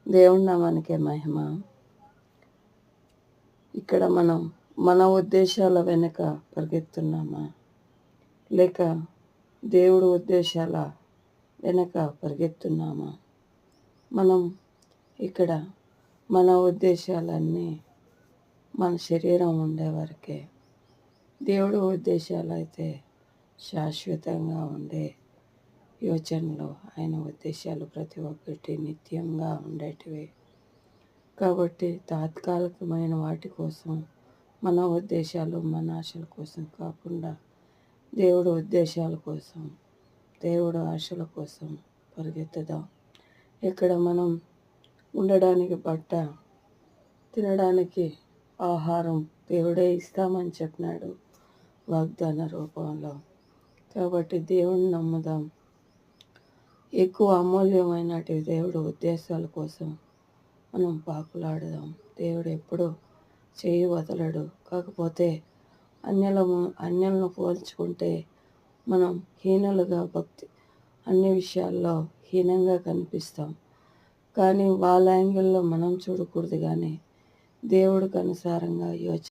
దేవుని నామానికే మహిమ. ఇక్కడ మనం మన ఉద్దేశాల వెనుక పరిగెత్తున్నామా, లేక దేవుడు ఉద్దేశాల వెనుక పరిగెత్తున్నామా? మనం ఇక్కడ మన ఉద్దేశాలన్నీ మన శరీరం ఉండే వరకే. దేవుడు ఉద్దేశాలు అయితే శాశ్వతంగా ఉండే యోచనలు, ఆయన ఉద్దేశాలు ప్రతి ఒక్కటి నిత్యంగా ఉండేటివి. కాబట్టి తాత్కాలికమైన వాటి కోసం మన ఉద్దేశాలు, మన ఆశల కోసం కాకుండా దేవుడు ఉద్దేశాల కోసం, దేవుడు ఆశల కోసం పరిగెత్తుదాం. ఇక్కడ మనం ఉండడానికి బట్ట, తినడానికి ఆహారం దేవుడే ఇస్తామని చెప్పినాడు వాగ్దాన రూపంలో. కాబట్టి దేవుడిని నమ్ముదాం. ఎక్కువ అమూల్యమైనటి దేవుడు ఉద్దేశాల కోసం మనం పాకులాడదాం. దేవుడు ఎప్పుడూ చేయి వదలడు. కాకపోతే అన్యులను పోల్చుకుంటే మనం హీనులుగా, అన్ని విషయాల్లో హీనంగా కనిపిస్తాం. కానీ వాళ్ళ యాంగిల్లో మనం చూడకూడదు, కానీ దేవుడికి అనుసారంగా